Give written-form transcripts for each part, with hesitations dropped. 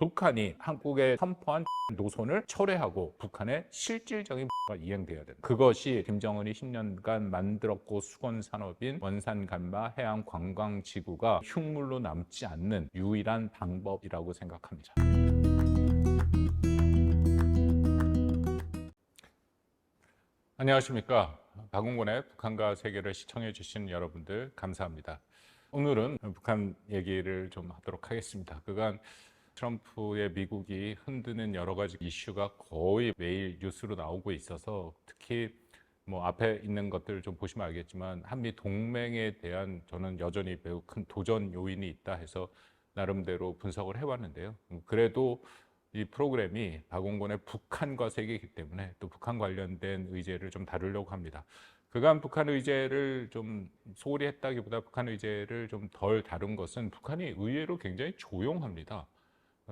북한이 한국에 선포한 노선을 철회하고 북한의 실질적인 이행돼야 된다. 그것이 김정은이 10년간 만들었고 수건 산업인 원산간마 해양관광지구가 흉물로 남지 않는 유일한 방법이라고 생각합니다. 안녕하십니까. 박웅곤의 북한과 세계를 시청해 주신 여러분들 감사합니다. 오늘은 북한 얘기를 좀 하도록 하겠습니다. 그간 트럼프의 미국이 흔드는 여러 가지 이슈가 거의 매일 뉴스로 나오고 있어서 특히 앞에 있는 것들을 좀 보시면 알겠지만 한미 동맹에 대한 저는 여전히 매우 큰 도전 요인이 있다 해서 나름대로 분석을 해왔는데요. 그래도 이 프로그램이 박웅곤의 북한과 세계이기 때문에 또 북한 관련된 의제를 좀 다루려고 합니다. 그간 북한 의제를 좀 소홀히 했다기보다 북한 의제를 좀 덜 다룬 것은 북한이 의외로 굉장히 조용합니다.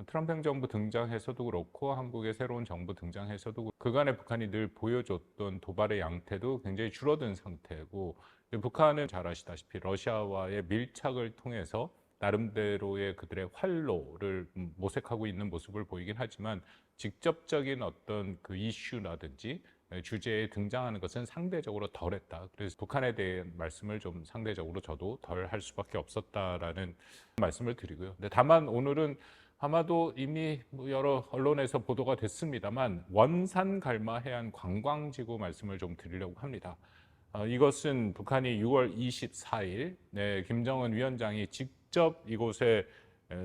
트럼프 행정부 등장해서도 그렇고 한국의 새로운 정부 등장해서도 그간의 북한이 늘 보여줬던 도발의 양태도 굉장히 줄어든 상태고, 북한은 잘 아시다시피 러시아와의 밀착을 통해서 나름대로의 그들의 활로를 모색하고 있는 모습을 보이긴 하지만 직접적인 어떤 그 이슈라든지 주제에 등장하는 것은 상대적으로 덜했다. 그래서 북한에 대한 말씀을 좀 상대적으로 저도 덜 할 수밖에 없었다라는 말씀을 드리고요. 근데 다만 오늘은 아마도 이미 여러 언론에서 보도가 됐습니다만 원산갈마 해안 관광지구 말씀을 좀 드리려고 합니다. 이것은 북한이 6월 24일 김정은 위원장이 직접 이곳에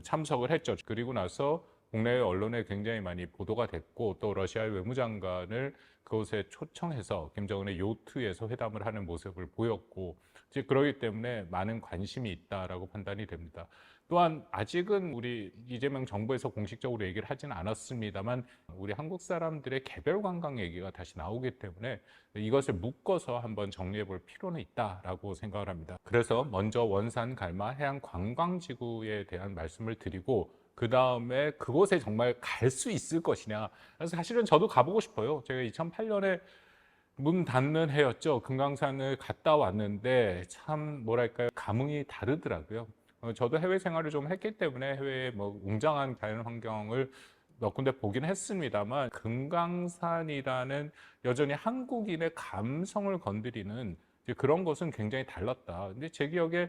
참석을 했죠. 그리고 나서 국내 언론에 굉장히 많이 보도가 됐고 또 러시아의 외무장관을 그곳에 초청해서 김정은의 요트에서 회담을 하는 모습을 보였고, 즉 그러기 때문에 많은 관심이 있다라고 판단이 됩니다. 또한 아직은 우리 이재명 정부에서 공식적으로 얘기를 하지는 않았습니다만 우리 한국 사람들의 개별 관광 얘기가 다시 나오기 때문에 이것을 묶어서 한번 정리해 볼 필요는 있다라고 생각을 합니다. 그래서 먼저 원산 갈마 해양 관광지구에 대한 말씀을 드리고 그 다음에 그곳에 정말 갈 수 있을 것이냐. 그래서 사실은 저도 가보고 싶어요. 제가 2008년에 문 닫는 해였죠. 금강산을 갔다 왔는데 참 뭐랄까요, 감흥이 다르더라고요. 저도 해외 생활을 좀 했기 때문에 해외의 웅장한 자연 환경을 몇 군데 보긴 했습니다만 금강산이라는 여전히 한국인의 감성을 건드리는 그런 것은 굉장히 달랐다. 근데 제 기억에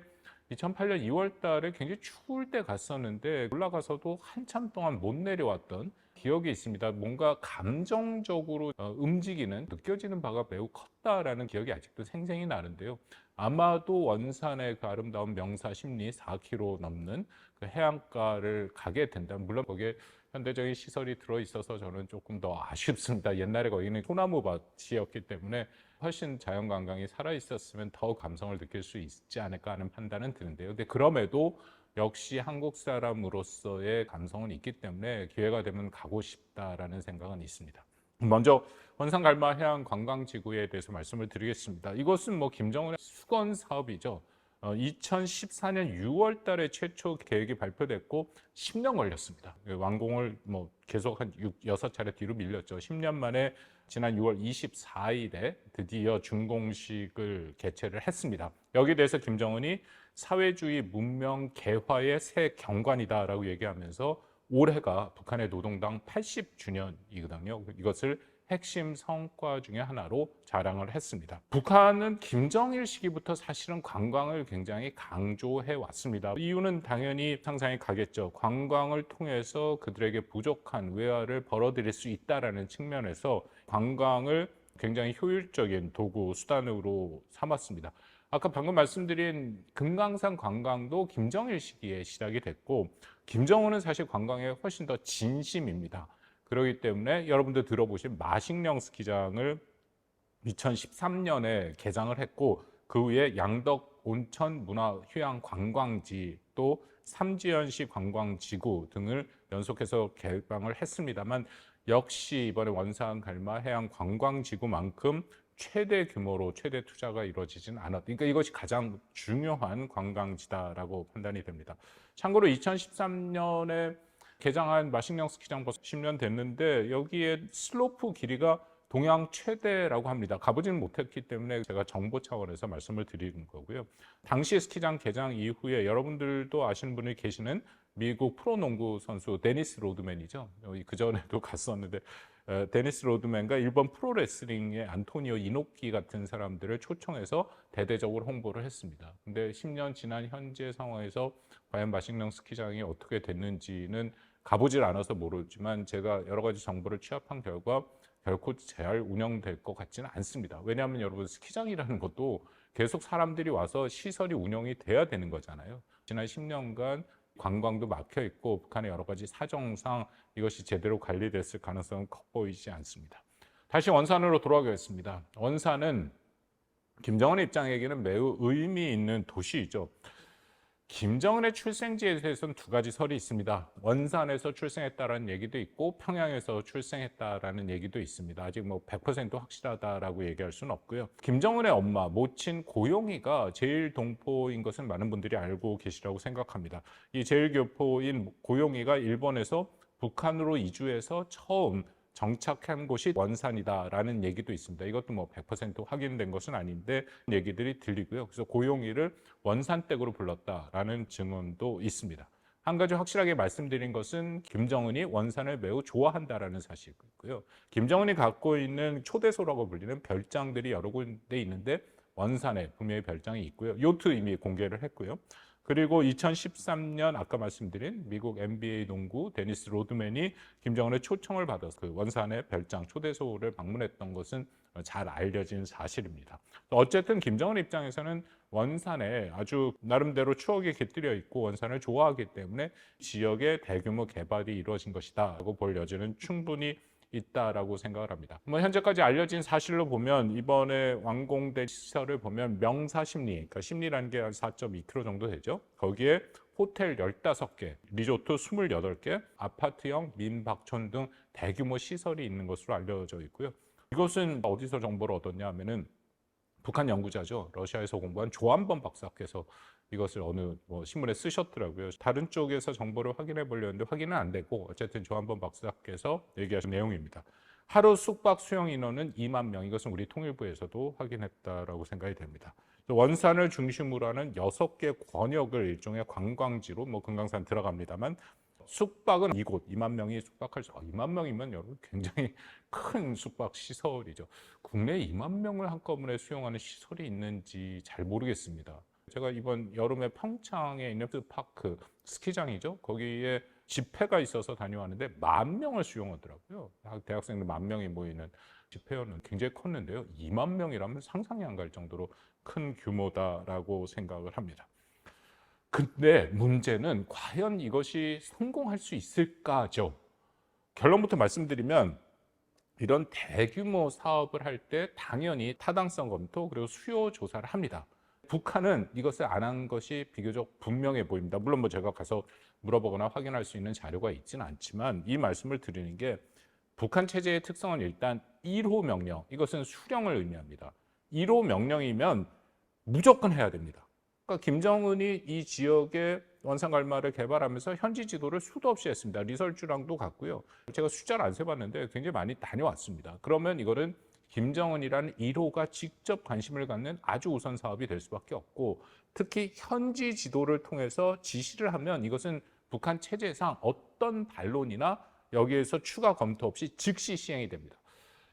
2008년 2월 달에 굉장히 추울 때 갔었는데 올라가서도 한참 동안 못 내려왔던 기억이 있습니다. 뭔가 감정적으로 움직이는, 느껴지는 바가 매우 컸다라는 기억이 아직도 생생히 나는데요. 아마도 원산의 그 아름다운 명사 심리 4km 넘는 그 해안가를 가게 된다면, 물론 거기에 현대적인 시설이 들어있어서 저는 조금 더 아쉽습니다. 옛날에 거기는 소나무밭이었기 때문에 훨씬 자연관광이 살아있었으면 더 감성을 느낄 수 있지 않을까 하는 판단은 드는데요. 근데 그럼에도 역시 한국 사람으로서의 감성은 있기 때문에 기회가 되면 가고 싶다라는 생각은 있습니다. 먼저 원산갈마 해양 관광지구에 대해서 말씀을 드리겠습니다. 이것은 김정은의 수건 사업이죠. 2014년 6월 달에 최초 계획이 발표됐고 10년 걸렸습니다. 완공을 계속 한 6차례 뒤로 밀렸죠. 10년 만에 지난 6월 24일에 드디어 준공식을 개최를 했습니다. 여기에 대해서 김정은이 사회주의 문명 개화의 새 경관이다라고 얘기하면서 올해가 북한의 노동당 80주년이거든요. 이것을 핵심 성과 중에 하나로 자랑을 했습니다. 북한은 김정일 시기부터 사실은 관광을 굉장히 강조해 왔습니다. 이유는 당연히 상상이 가겠죠. 관광을 통해서 그들에게 부족한 외화를 벌어들일 수 있다는 측면에서 관광을 굉장히 효율적인 도구, 수단으로 삼았습니다. 아까 방금 말씀드린 금강산 관광도 김정일 시기에 시작이 됐고, 김정은은 사실 관광에 훨씬 더 진심입니다. 그렇기 때문에 여러분들 들어보신 마식령 스키장을 2013년에 개장을 했고, 그 후에 양덕 온천 문화 휴양 관광지, 또 삼지연시 관광지구 등을 연속해서 개방을 했습니다만 역시 이번에 원산 갈마 해양 관광지구만큼 최대 규모로 최대 투자가 이루어지진 않았다. 그러니까 이것이 가장 중요한 관광지다라고 판단이 됩니다. 참고로 2013년에 개장한 마식령 스키장 벌써 10년 됐는데 여기에 슬로프 길이가 동양 최대라고 합니다. 가보지는 못했기 때문에 제가 정보 차원에서 말씀을 드리는 거고요. 당시 스키장 개장 이후에 여러분들도 아시는 분이 계시는 미국 프로농구 선수 데니스 로드맨이죠. 그 전에도 갔었는데 데니스 로드맨과 일본 프로레슬링의 안토니오 이노키 같은 사람들을 초청해서 대대적으로 홍보를 했습니다. 근데 10년 지난 현재 상황에서 과연 마식령 스키장이 어떻게 됐는지는 가보질 않아서 모르지만 제가 여러 가지 정보를 취합한 결과 결코 잘 운영될 것 같지는 않습니다. 왜냐하면 여러분 스키장이라는 것도 계속 사람들이 와서 시설이 운영이 돼야 되는 거잖아요. 지난 10년간 관광도 막혀 있고 북한의 여러 가지 사정상 이것이 제대로 관리됐을 가능성은 커 보이지 않습니다. 다시 원산으로 돌아가겠습니다. 원산은 김정은의 입장에게는 매우 의미 있는 도시이죠. 김정은의 출생지에 대해서는 두 가지 설이 있습니다. 원산에서 출생했다라는 얘기도 있고 평양에서 출생했다라는 얘기도 있습니다. 아직 100% 확실하다라고 얘기할 수는 없고요. 김정은의 엄마, 모친 고용이가 제일동포인 것은 많은 분들이 알고 계시라고 생각합니다. 이 제일교포인 고용이가 일본에서 북한으로 이주해서 처음 정착한 곳이 원산이다라는 얘기도 있습니다. 이것도 100% 확인된 것은 아닌데 얘기들이 들리고요. 그래서 고용이를 원산댁으로 불렀다라는 증언도 있습니다. 한 가지 확실하게 말씀드린 것은 김정은이 원산을 매우 좋아한다라는 사실이고요. 김정은이 갖고 있는 초대소라고 불리는 별장들이 여러 군데 있는데 원산에 분명히 별장이 있고요. 요트 이미 공개를 했고요. 그리고 2013년 아까 말씀드린 미국 NBA 농구 데니스 로드맨이 김정은의 초청을 받아서 그 원산의 별장 초대소를 방문했던 것은 잘 알려진 사실입니다. 어쨌든 김정은 입장에서는 원산에 아주 나름대로 추억이 깃들여 있고 원산을 좋아하기 때문에 지역의 대규모 개발이 이루어진 것이다 라고 볼 여지는 충분히 있다라고 생각을 합니다. 현재까지 알려진 사실로 보면 이번에 완공된 시설을 보면 명사십리, 그러니까 십리라는 게 한 4.2km 정도 되죠. 거기에 호텔 15개, 리조트 28개, 아파트형 민박촌 등 대규모 시설이 있는 것으로 알려져 있고요. 이것은 어디서 정보를 얻었냐 하면은 북한 연구자죠. 러시아에서 공부한 조한범 박사께서 이것을 어느 신문에 쓰셨더라고요. 다른 쪽에서 정보를 확인해 보려 했는데 확인은 안 되고 어쨌든 조한범 박사께서 얘기하신 내용입니다. 하루 숙박 수용 인원은 2만 명. 이것은 우리 통일부에서도 확인했다라고 생각이 됩니다. 원산을 중심으로 하는 6개 권역을 일종의 관광지로 금강산 들어갑니다만 숙박은 이곳 2만 명이 숙박할 수 2만 명이면 여러분 굉장히 큰 숙박 시설이죠. 국내 2만 명을 한꺼번에 수용하는 시설이 있는지 잘 모르겠습니다. 제가 이번 여름에 평창에 있는 파크 스키장이죠. 거기에 집회가 있어서 다녀왔는데 10,000명을 수용하더라고요. 대학생들 10,000명이 모이는 집회는 굉장히 컸는데요. 2만 명이라면 상상이 안 갈 정도로 큰 규모다라고 생각을 합니다. 근데 문제는 과연 이것이 성공할 수 있을까죠. 결론부터 말씀드리면 이런 대규모 사업을 할 때 당연히 타당성 검토 그리고 수요 조사를 합니다. 북한은 이것을 안 한 것이 비교적 분명해 보입니다. 물론 제가 가서 물어보거나 확인할 수 있는 자료가 있지는 않지만 이 말씀을 드리는 게 북한 체제의 특성은 일단 1호 명령, 이것은 수령을 의미합니다. 1호 명령이면 무조건 해야 됩니다. 그러니까 김정은이 이 지역의 원산갈마를 개발하면서 현지 지도를 수도 없이 했습니다. 리설주랑도 갔고요. 제가 숫자를 안 세봤는데 굉장히 많이 다녀왔습니다. 그러면 이거는 김정은이라는 1호가 직접 관심을 갖는 아주 우선 사업이 될 수밖에 없고 특히 현지 지도를 통해서 지시를 하면 이것은 북한 체제상 어떤 반론이나 여기에서 추가 검토 없이 즉시 시행이 됩니다.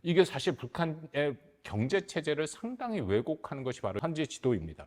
이게 사실 북한의 경제 체제를 상당히 왜곡하는 것이 바로 현지 지도입니다.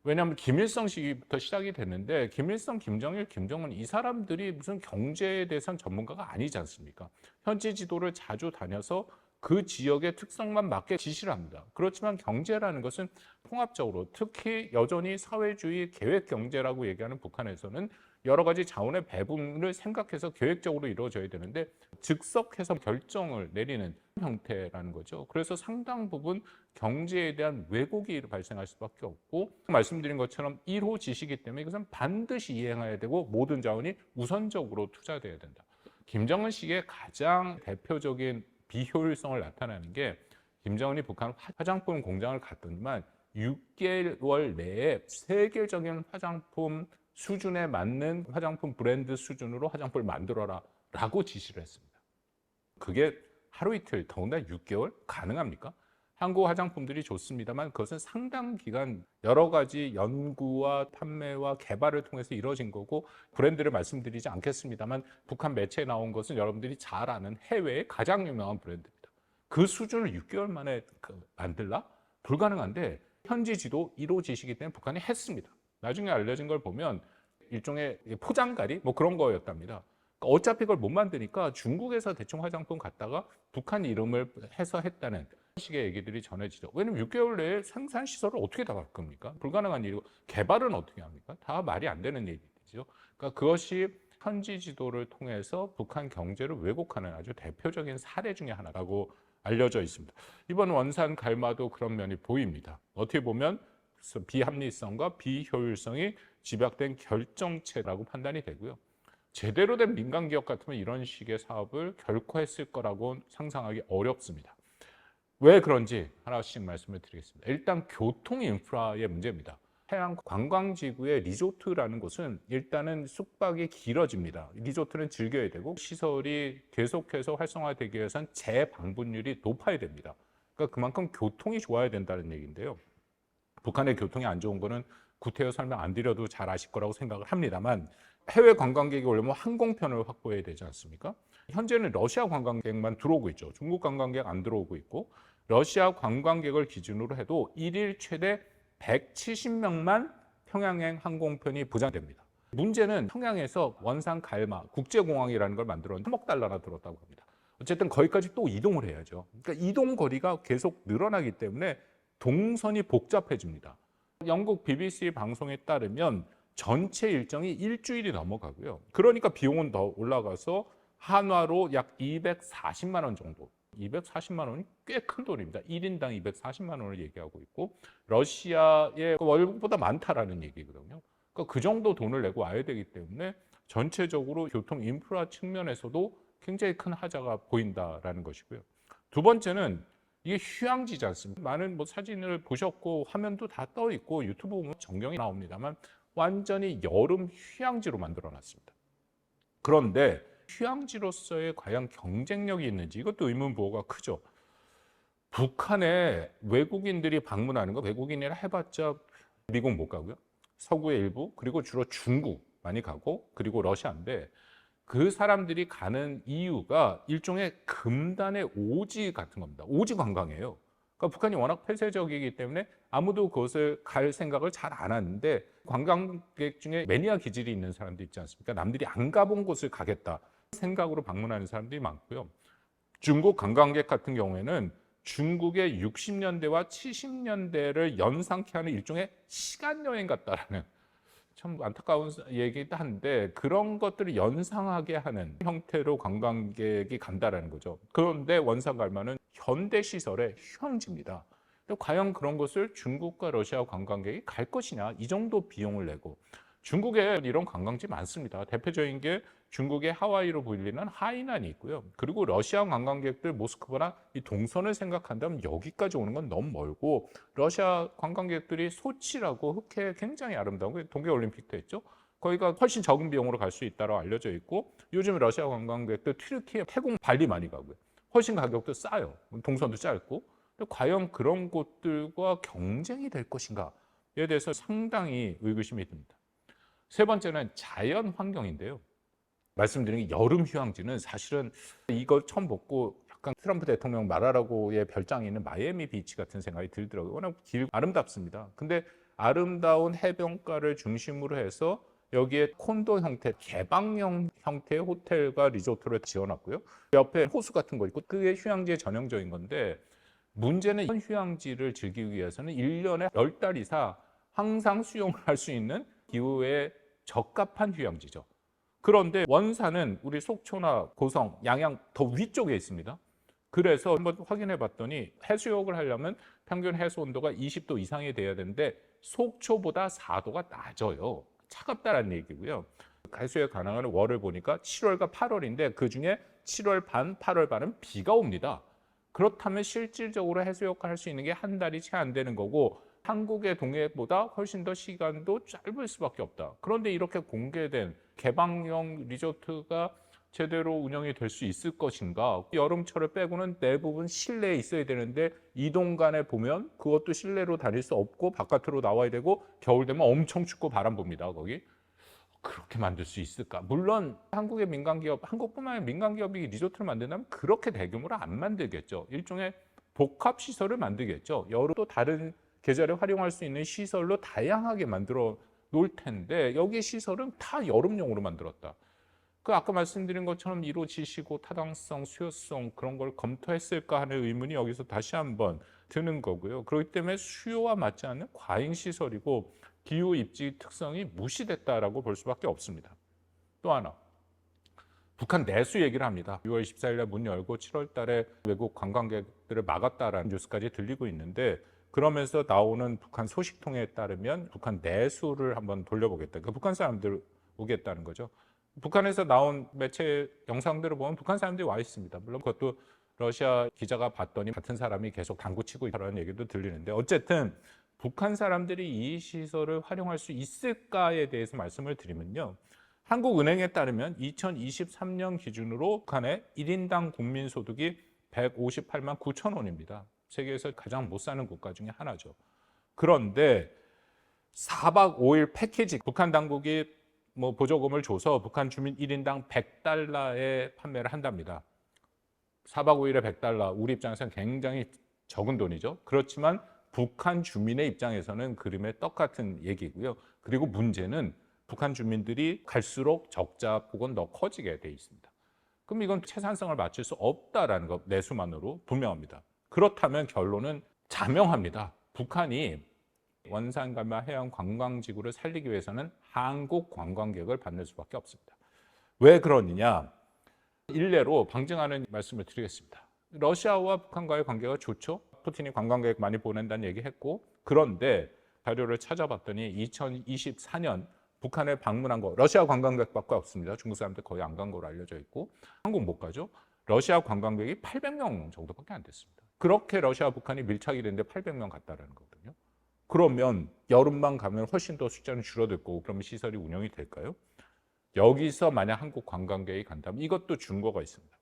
왜냐하면 김일성 시기부터 시작이 됐는데 김일성, 김정일, 김정은 이 사람들이 무슨 경제에 대해서는 전문가가 아니지 않습니까? 현지 지도를 자주 다녀서 그 지역의 특성만 맞게 지시를 합니다. 그렇지만 경제라는 것은 통합적으로 특히 여전히 사회주의 계획 경제라고 얘기하는 북한에서는 여러 가지 자원의 배분을 생각해서 계획적으로 이루어져야 되는데 즉석해서 결정을 내리는 형태라는 거죠. 그래서 상당 부분 경제에 대한 왜곡이 발생할 수밖에 없고 말씀드린 것처럼 1호 지시이기 때문에 이것은 반드시 이행해야 되고 모든 자원이 우선적으로 투자돼야 된다. 김정은 시기의 가장 대표적인 비효율성을 나타내는 게 김정은이 북한 화장품 공장을 갔더니만 6개월 내에 세계적인 화장품 수준에 맞는 화장품 브랜드 수준으로 화장품을 만들어라 라고 지시를 했습니다. 그게 하루 이틀, 더군다나 6개월 가능합니까? 한국 화장품들이 좋습니다만 그것은 상당 기간 여러 가지 연구와 판매와 개발을 통해서 이루어진 거고, 브랜드를 말씀드리지 않겠습니다만 북한 매체에 나온 것은 여러분들이 잘 아는 해외의 가장 유명한 브랜드입니다. 그 수준을 6개월 만에 만들라? 불가능한데 현지 지도 이루어지시기 때문에 북한이 했습니다. 나중에 알려진 걸 보면 일종의 포장가리 뭐 그런 거였답니다. 어차피 그걸 못 만드니까 중국에서 대충 화장품 갖다가 북한 이름을 해서 했다는 식의 얘기들이 전해지죠. 왜냐면 6개월 내에 생산 시설을 어떻게 다 바꿉니까? 불가능한 일이고, 개발은 어떻게 합니까? 다 말이 안 되는 얘기죠. 그러니까 그것이 현지 지도를 통해서 북한 경제를 왜곡하는 아주 대표적인 사례 중에 하나라고 알려져 있습니다. 이번 원산 갈마도 그런 면이 보입니다. 어떻게 보면 비합리성과 비효율성이 집약된 결정체라고 판단이 되고요. 제대로 된 민간 기업 같으면 이런 식의 사업을 결코 했을 거라고 상상하기 어렵습니다. 왜 그런지 하나씩 말씀을 드리겠습니다. 일단 교통 인프라의 문제입니다. 해양 관광지구의 리조트라는 곳은 일단은 숙박이 길어집니다. 리조트는 즐겨야 되고 시설이 계속해서 활성화되기 위해서는 재방문율이 높아야 됩니다. 그러니까 그만큼 교통이 좋아야 된다는 얘기인데요. 북한의 교통이 안 좋은 거는 구태여 설명 안 드려도 잘 아실 거라고 생각을 합니다만, 해외 관광객이 오려면 항공편을 확보해야 되지 않습니까? 현재는 러시아 관광객만 들어오고 있죠. 중국 관광객 안 들어오고 있고, 러시아 관광객을 기준으로 해도 일일 최대 170명만 평양행 항공편이 보장됩니다. 문제는 평양에서 원산 갈마 국제공항이라는 걸 만들었는데 3억 달러나 들었다고 합니다. 어쨌든 거기까지 또 이동을 해야죠. 그러니까 이동 거리가 계속 늘어나기 때문에 동선이 복잡해집니다. 영국 BBC 방송에 따르면 전체 일정이 일주일이 넘어가고요. 그러니까 비용은 더 올라가서 한화로 약 240만 원 정도. 240만 원이 꽤 큰 돈입니다. 1인당 240만 원을 얘기하고 있고, 러시아의 월급보다 많다라는 얘기거든요. 그러니까 그 정도 돈을 내고 와야 되기 때문에 전체적으로 교통 인프라 측면에서도 굉장히 큰 하자가 보인다라는 것이고요. 두 번째는 이게 휴양지지 않습니까? 많은 사진을 보셨고 화면도 다 떠 있고 유튜브 보면 전경이 나옵니다만 완전히 여름 휴양지로 만들어 놨습니다. 그런데 휴양지로서의 과연 경쟁력이 있는지 이것도 의문부호가 크죠. 북한에 외국인들이 방문하는 거, 외국인이라 해봤자 미국 못 가고요. 서구의 일부, 그리고 주로 중국 많이 가고, 그리고 러시아인데, 그 사람들이 가는 이유가 일종의 금단의 오지 같은 겁니다. 오지 관광이에요. 그러니까 북한이 워낙 폐쇄적이기 때문에 아무도 그것을 갈 생각을 잘 안 하는데, 관광객 중에 매니아 기질이 있는 사람도 있지 않습니까? 남들이 안 가본 곳을 가겠다 생각으로 방문하는 사람들이 많고요. 중국 관광객 같은 경우에는 중국의 60년대와 70년대를 연상케 하는 일종의 시간여행 같다라는 참 안타까운 얘기도 한데, 그런 것들을 연상하게 하는 형태로 관광객이 간다라는 거죠. 그런데 원산 갈마는 현대 시설의 휴양지입니다. 과연 그런 것을 중국과 러시아 관광객이 갈 것이냐, 이 정도 비용을 내고. 중국에 이런 관광지 많습니다. 대표적인 게 중국의 하와이로 불리는 하이난이 있고요. 그리고 러시아 관광객들 모스크바나 이 동선을 생각한다면 여기까지 오는 건 너무 멀고, 러시아 관광객들이 소치라고 흑해 굉장히 아름다운 동계올림픽도 했죠. 거기가 훨씬 적은 비용으로 갈 수 있다고 알려져 있고, 요즘 러시아 관광객들 튀르키예, 태국, 발리 많이 가고요. 훨씬 가격도 싸요. 동선도 짧고. 과연 그런 곳들과 경쟁이 될 것인가에 대해서 상당히 의구심이 듭니다. 세 번째는 자연 환경인데요. 말씀드린 게 여름 휴양지는 사실은 이걸 처음 보고 약간 트럼프 대통령 말하라고의 별장이 있는 마이애미 비치 같은 생각이 들더라고요. 워낙 아름답습니다. 근데 아름다운 해변가를 중심으로 해서 여기에 콘도 형태, 개방형 형태의 호텔과 리조트를 지어놨고요. 옆에 호수 같은 거 있고, 그게 휴양지의 전형적인 건데, 문제는 이런 휴양지를 즐기기 위해서는 1년에 10달 이상 항상 수영을 할 수 있는 기후에 적합한 휴양지죠. 그런데 원산은 우리 속초나 고성, 양양 더 위쪽에 있습니다. 그래서 한번 확인해 봤더니 해수욕을 하려면 평균 해수 온도가 20도 이상이 돼야 되는데 속초보다 4도가 낮아요. 차갑다라는 얘기고요. 해수욕 가능한 월을 보니까 7월과 8월인데 그중에 7월 반, 8월 반은 비가 옵니다. 그렇다면 실질적으로 해수욕을 할 수 있는 게 한 달이 채 안 되는 거고, 한국의 동해보다 훨씬 더 시간도 짧을 수밖에 없다. 그런데 이렇게 공개된 개방형 리조트가 제대로 운영이 될 수 있을 것인가? 여름철을 빼고는 대부분 실내에 있어야 되는데 이동 간에 보면 그것도 실내로 다닐 수 없고 바깥으로 나와야 되고 겨울 되면 엄청 춥고 바람 붑니다. 거기. 그렇게 만들 수 있을까? 물론 한국의 민간기업, 한국뿐만 아니라 민간기업이 리조트를 만든다면 그렇게 대규모로 안 만들겠죠. 일종의 복합시설을 만들겠죠. 여름 또 다른 계절에 활용할 수 있는 시설로 다양하게 만들어 놓을 텐데 여기 시설은 다 여름용으로 만들었다. 그 아까 말씀드린 것처럼 이루어지시고 타당성, 수요성 그런 걸 검토했을까 하는 의문이 여기서 다시 한번 드는 거고요. 그렇기 때문에 수요와 맞지 않는 과잉 시설이고 기후 입지 특성이 무시됐다라고 볼 수밖에 없습니다. 또 하나, 북한 내수 얘기를 합니다. 6월 24일 날 문 열고 7월 달에 외국 관광객들을 막았다라는 뉴스까지 들리고 있는데 그러면서 나오는 북한 소식통에 따르면 북한 내수를 한번 돌려보겠다. 그러니까 북한 사람들 오겠다는 거죠. 북한에서 나온 매체 영상들을 보면 북한 사람들이 와 있습니다. 물론 그것도 러시아 기자가 봤더니 같은 사람이 계속 당구치고 있다는 얘기도 들리는데 어쨌든 북한 사람들이 이 시설을 활용할 수 있을까에 대해서 말씀을 드리면요. 한국은행에 따르면 2023년 기준으로 북한의 1인당 국민소득이 158만 9천 원입니다. 세계에서 가장 못 사는 국가 중에 하나죠. 그런데 4박 5일 패키지 북한 당국이 보조금을 줘서 북한 주민 1인당 100달러에 판매를 한답니다. 4박 5일에 100달러, 우리 입장에서는 굉장히 적은 돈이죠. 그렇지만 북한 주민의 입장에서는 그림의 떡 같은 얘기고요. 그리고 문제는 북한 주민들이 갈수록 적자 폭은 더 커지게 돼 있습니다. 그럼 이건 채산성을 맞출 수 없다라는 것 내수만으로 분명합니다. 그렇다면 결론은 자명합니다. 북한이 원산갈마 해양 관광지구를 살리기 위해서는 한국 관광객을 받는 수밖에 없습니다. 왜 그러느냐? 일례로 방증하는 말씀을 드리겠습니다. 러시아와 북한과의 관계가 좋죠. 푸틴이 관광객 많이 보낸다는 얘기했고 그런데 자료를 찾아봤더니 2024년 북한에 방문한 거 러시아 관광객밖에 없습니다. 중국 사람들 거의 안 간 걸로 알려져 있고 한국 못 가죠. 러시아 관광객이 800명 정도밖에 안 됐습니다. 그렇게 러시아 북한이 밀착이 됐는데 800명 갔다라는 거거든요. 그러면 여름만 가면 훨씬 더 숫자는 줄어들 거고 그러면 시설이 운영이 될까요? 여기서 만약 한국 관광객이 간다면 이것도 증거가 있습니다.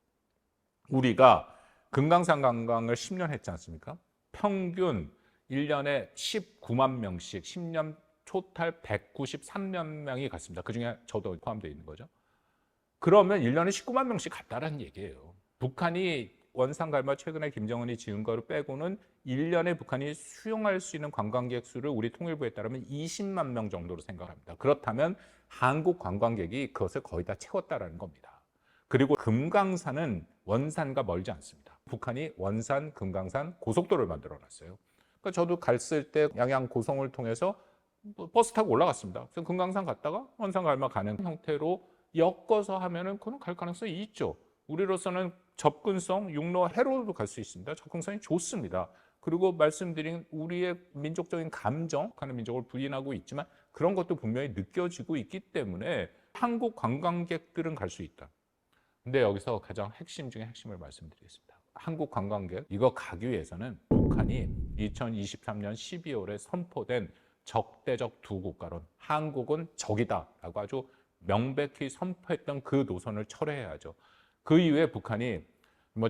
우리가 금강산 관광을 10년 했지 않습니까? 평균 1년에 19만 명씩 10년 토탈 193만 명이 갔습니다. 그중에 저도 포함되어 있는 거죠. 그러면 1년에 19만 명씩 갔다라는 얘기예요. 북한이 원산갈마 최근에 김정은이 지은 거를 빼고는 1년에 북한이 수용할 수 있는 관광객 수를 우리 통일부에 따르면 20만 명 정도로 생각합니다. 그렇다면 한국 관광객이 그것을 거의 다 채웠다라는 겁니다. 그리고 금강산은 원산과 멀지 않습니다. 북한이 원산, 금강산 고속도로를 만들어놨어요. 그러니까 저도 갔을 때 양양 고성을 통해서 버스 타고 올라갔습니다. 그래서 금강산 갔다가 원산갈마 가는 형태로 엮어서 하면은 그건 갈 가능성이 있죠. 우리로서는 접근성, 육로, 해로도 갈 수 있습니다. 접근성이 좋습니다. 그리고 말씀드린 우리의 민족적인 감정, 하는 민족을 부인하고 있지만 그런 것도 분명히 느껴지고 있기 때문에 한국 관광객들은 갈 수 있다. 근데 여기서 가장 핵심 중에 핵심을 말씀드리겠습니다. 한국 관광객 이거 가기 위해서는 북한이 2023년 12월에 선포된 적대적 두 국가론, 한국은 적이다라고 아주 명백히 선포했던 그 노선을 철회해야죠. 그 이후에 북한이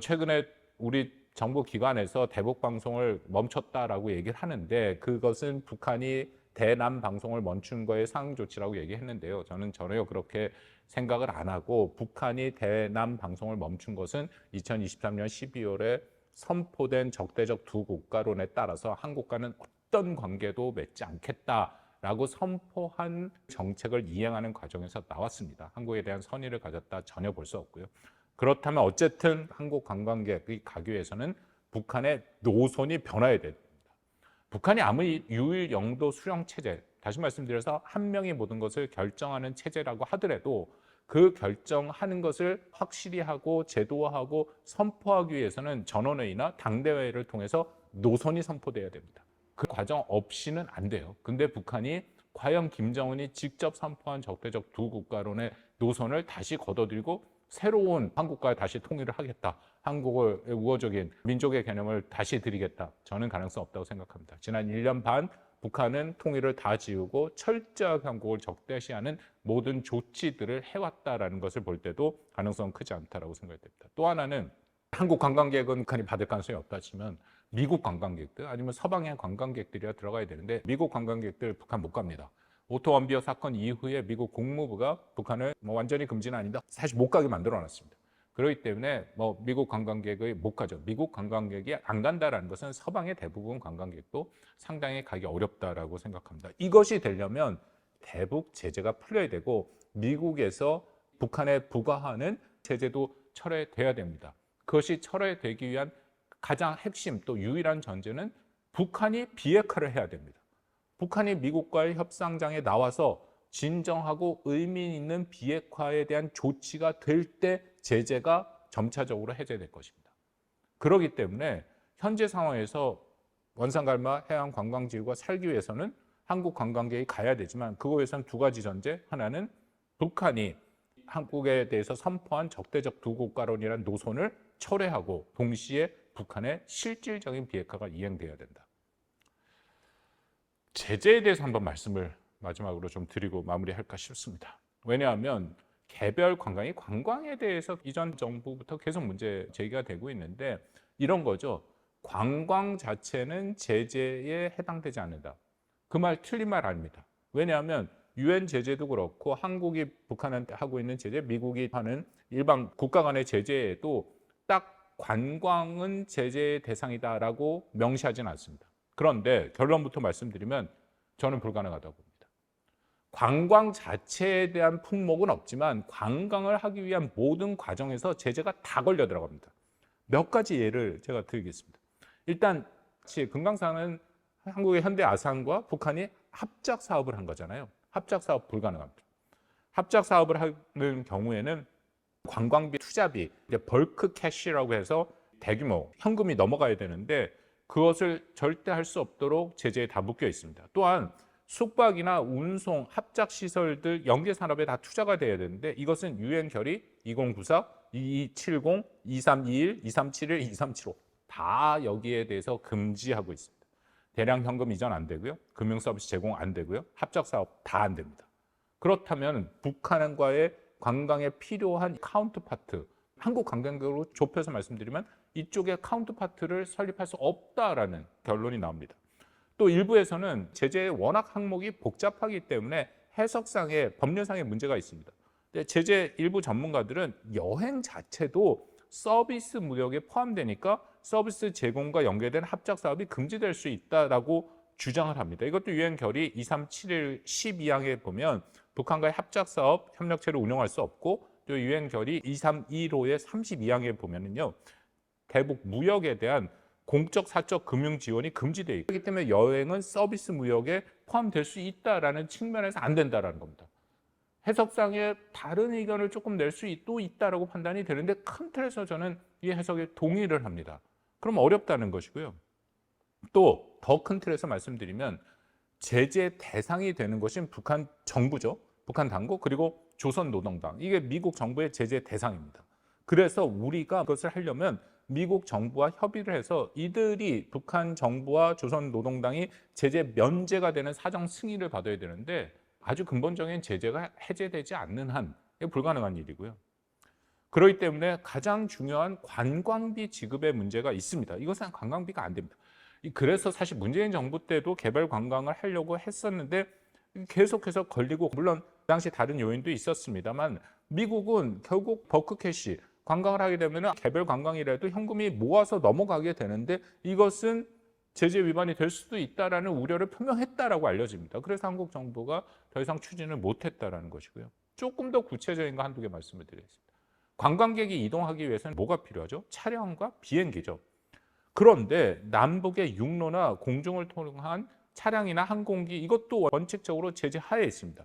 최근에 우리 정부 기관에서 대북 방송을 멈췄다라고 얘기를 하는데 그것은 북한이 대남 방송을 멈춘 거에 상응 조치라고 얘기했는데요. 저는 전혀 그렇게 생각을 안 하고 북한이 대남 방송을 멈춘 것은 2023년 12월에 선포된 적대적 두 국가론에 따라서 한국과는 어떤 관계도 맺지 않겠다라고 선포한 정책을 이행하는 과정에서 나왔습니다. 한국에 대한 선의를 가졌다 전혀 볼 수 없고요. 그렇다면 어쨌든 한국 관광객이 가기 위해서는 북한의 노선이 변화해야 됩니다. 북한이 아무리 유일 영도 수령 체제, 다시 말씀드려서 한 명이 모든 것을 결정하는 체제라고 하더라도 그 결정하는 것을 확실히 하고 제도화하고 선포하기 위해서는 전원회의나 당대회의를 통해서 노선이 선포돼야 됩니다. 그 과정 없이는 안 돼요. 근데 북한이 과연 김정은이 직접 선포한 적대적 두 국가론의 노선을 다시 걷어들이고 새로운 한국과 다시 통일을 하겠다. 한국의 우호적인 민족의 개념을 다시 드리겠다. 저는 가능성 없다고 생각합니다. 지난 1년 반 북한은 통일을 다 지우고 철저하게 한국을 적대시하는 모든 조치들을 해왔다라는 것을 볼 때도 가능성은 크지 않다라고 생각이 됩니다. 또 하나는 한국 관광객은 북한이 받을 가능성이 없다 치면 미국 관광객들 아니면 서방의 관광객들이 들어가야 되는데 미국 관광객들 북한 못 갑니다. 오토 원비어 사건 이후에 미국 국무부가 북한을 완전히 금지는 아니다. 사실 못 가게 만들어놨습니다. 그렇기 때문에 미국 관광객이 못 가죠. 미국 관광객이 안 간다라는 것은 서방의 대부분 관광객도 상당히 가기 어렵다라고 생각합니다. 이것이 되려면 대북 제재가 풀려야 되고 미국에서 북한에 부과하는 제재도 철회돼야 됩니다. 그것이 철회되기 위한 가장 핵심 또 유일한 전제는 북한이 비핵화를 해야 됩니다. 북한이 미국과의 협상장에 나와서 진정하고 의미 있는 비핵화에 대한 조치가 될 때 제재가 점차적으로 해제될 것입니다. 그렇기 때문에 현재 상황에서 원산갈마 해양관광지구가 살기 위해서는 한국 관광객이 가야 되지만 그거에 위해서는 두 가지 전제. 하나는 북한이 한국에 대해서 선포한 적대적 두국가론이라는 노선을 철회하고 동시에 북한의 실질적인 비핵화가 이행돼야 된다. 제재에 대해서 한번 말씀을 마지막으로 좀 드리고 마무리할까 싶습니다. 왜냐하면 개별 관광이 관광에 대해서 이전 정부부터 계속 문제 제기가 되고 있는데 이런 거죠. 관광 자체는 제재에 해당되지 않는다. 그 말 틀린 말 아닙니다. 왜냐하면 유엔 제재도 그렇고 한국이 북한한테 하고 있는 제재, 미국이 하는 일반 국가 간의 제재에도 딱 관광은 제재의 대상이다라고 명시하지는 않습니다. 그런데 결론부터 말씀드리면 저는 불가능하다고 봅니다. 관광 자체에 대한 품목은 없지만 관광을 하기 위한 모든 과정에서 제재가 다 걸려 들어갑니다. 몇 가지 예를 제가 드리겠습니다. 일단 금강산은 한국의 현대 아산과 북한이 합작 사업을 한 거잖아요. 합작 사업 불가능합니다. 합작 사업을 하는 경우에는 관광비, 투자비, 벌크 캐시라고 해서 대규모 현금이 넘어가야 되는데 그것을 절대 할 수 없도록 제재에 다 묶여 있습니다. 또한 숙박이나 운송, 합작 시설들, 연계 산업에 다 투자가 돼야 되는데 이것은 유엔 결의 2094, 2270, 2321, 2371, 2375 다 여기에 대해서 금지하고 있습니다. 대량 현금 이전 안 되고요. 금융 서비스 제공 안 되고요. 합작 사업 다 안 됩니다. 그렇다면 북한과의 관광에 필요한 카운터파트, 한국 관광객으로 좁혀서 말씀드리면 이쪽에 카운터파트를 설립할 수 없다라는 결론이 나옵니다. 또 일부에서는 제재의 워낙 항목이 복잡하기 때문에 해석상의 법률상의 문제가 있습니다. 근데 제재 일부 전문가들은 여행 자체도 서비스 무역에 포함되니까 서비스 제공과 연계된 합작 사업이 금지될 수 있다라고 주장을 합니다. 이것도 유엔 결의 2371 12항에 보면 북한과의 합작 사업 협력체를 운영할 수 없고 또 유엔 결의 2315의 32항에 보면은요. 대북 무역에 대한 공적 사적 금융 지원이 금지되어 있기 때문에 여행은 서비스 무역에 포함될 수 있다라는 측면에서 안 된다라는 겁니다. 해석상의 다른 의견을 조금 낼 수도 있다라고 판단이 되는데 큰 틀에서 저는 이 해석에 동의를 합니다. 그럼 어렵다는 것이고요. 또 더 큰 틀에서 말씀드리면 제재 대상이 되는 것은 북한 정부죠. 북한 당국 그리고 조선노동당. 이게 미국 정부의 제재 대상입니다. 그래서 우리가 그것을 하려면 미국 정부와 협의를 해서 이들이 북한 정부와 조선노동당이 제재 면제가 되는 사정 승인을 받아야 되는데 아주 근본적인 제재가 해제되지 않는 한 불가능한 일이고요. 그렇기 때문에 가장 중요한 관광비 지급의 문제가 있습니다. 이것은 관광비가 안 됩니다. 그래서 사실 문재인 정부 때도 개별 관광을 하려고 했었는데 계속해서 걸리고 물론 그 당시 다른 요인도 있었습니다만 미국은 결국 버크캐시 관광을 하게 되면 개별 관광이라도 현금이 모아서 넘어가게 되는데 이것은 제재 위반이 될 수도 있다라는 우려를 표명했다라고 알려집니다. 그래서 한국 정부가 더 이상 추진을 못했다라는 것이고요. 조금 더 구체적인 거 한두 개 말씀을 드리겠습니다. 관광객이 이동하기 위해서는 뭐가 필요하죠? 차량과 비행기죠. 그런데 남북의 육로나 공중을 통한 차량이나 항공기 이것도 원칙적으로 제재 하에 있습니다.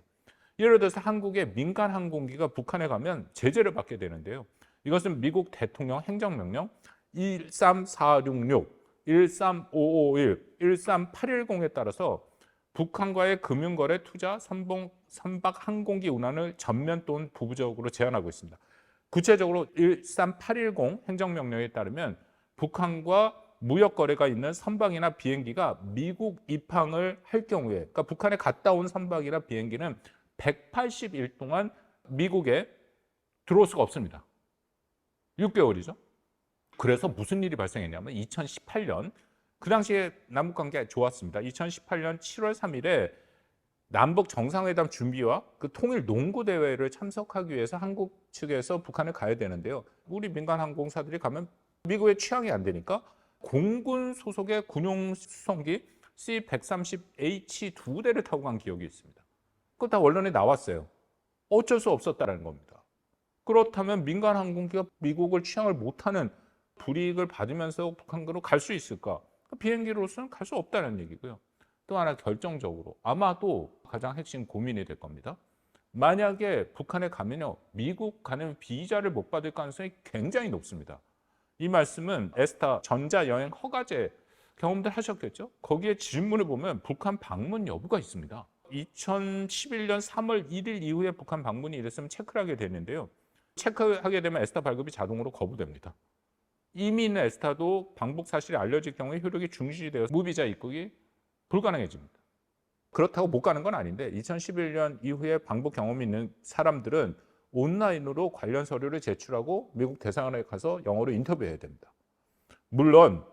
예를 들어서 한국의 민간 항공기가 북한에 가면 제재를 받게 되는데요. 이것은 미국 대통령 행정명령 13466, 13551, 13810에 따라서 북한과의 금융거래, 투자, 선박 항공기 운항을 전면 또는 부분적으로 제한하고 있습니다. 구체적으로 13810 행정명령에 따르면 북한과 무역 거래가 있는 선박이나 비행기가 미국 입항을 할 경우에, 그러니까 북한에 갔다 온 선박이나 비행기는 180일 동안 미국에 들어올 수가 없습니다. 6개월이죠. 그래서 무슨 일이 발생했냐면 2018년, 그 당시에 남북 관계가 좋았습니다. 2018년 7월 3일에 남북 정상회담 준비와 그 통일 농구 대회를 참석하기 위해서 한국 측에서 북한을 가야 되는데요. 우리 민간 항공사들이 가면 미국의 취향이 안 되니까 공군 소속의 군용 수송기 C-130H 2대를 타고 간 기억이 있습니다. 그거 다 언론에 나왔어요. 어쩔 수 없었다는 겁니다. 그렇다면 민간 항공기가 미국을 취향을 못하는 불이익을 받으면서 북한으로 갈 수 있을까? 비행기로서는 갈 수 없다는 얘기고요. 또 하나 결정적으로 아마도 가장 핵심 고민이 될 겁니다. 만약에 북한에 가면요, 미국 가는 비자를 못 받을 가능성이 굉장히 높습니다. 이 말씀은 에스타 전자여행 허가제 경험들 하셨겠죠? 거기에 질문을 보면 북한 방문 여부가 있습니다. 2011년 3월 1일 이후에 북한 방문이 이랬으면 체크를 하게 되는데요. 체크하게 되면 에스타 발급이 자동으로 거부됩니다. 이미 있는 에스타도 방북 사실이 알려질 경우에 효력이 중지되어서 무비자 입국이 불가능해집니다. 그렇다고 못 가는 건 아닌데 2011년 이후에 방북 경험이 있는 사람들은 온라인으로 관련 서류를 제출하고 미국 대사관에 가서 영어로 인터뷰해야 됩니다. 물론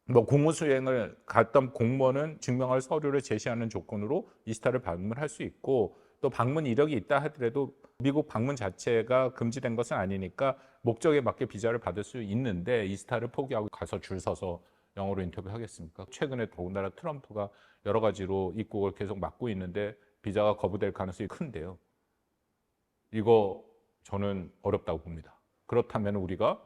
공무수행을 갔던 공무원은 증명할 서류를 제시하는 조건으로 이스타를 방문할 수 있고, 또 방문 이력이 있다 하더라도 미국 방문 자체가 금지된 것은 아니니까 목적에 맞게 비자를 받을 수 있는데 이스타를 포기하고 가서 줄 서서 영어로 인터뷰하겠습니까? 최근에 더군다나 트럼프가 여러 가지로 입국을 계속 막고 있는데 비자가 거부될 가능성이 큰데요. 이거 저는 어렵다고 봅니다. 그렇다면 우리가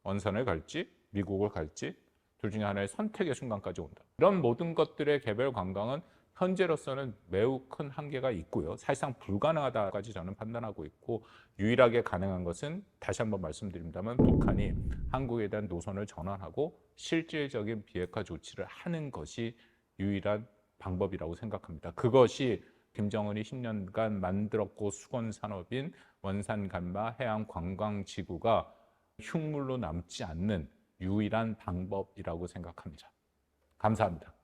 원산을 갈지 미국을 갈지 둘 중에 하나의 선택의 순간까지 온다. 이런 모든 것들의 개별 관광은 현재로서는 매우 큰 한계가 있고요. 사실상 불가능하다까지 저는 판단하고 있고, 유일하게 가능한 것은 다시 한번 말씀드립니다만 북한이 한국에 대한 노선을 전환하고 실질적인 비핵화 조치를 하는 것이 유일한 방법이라고 생각합니다. 그것이 김정은이 10년간 만들었고 수건 산업인 원산 간마 해양 관광 지구가 흉물로 남지 않는 유일한 방법이라고 생각합니다. 감사합니다.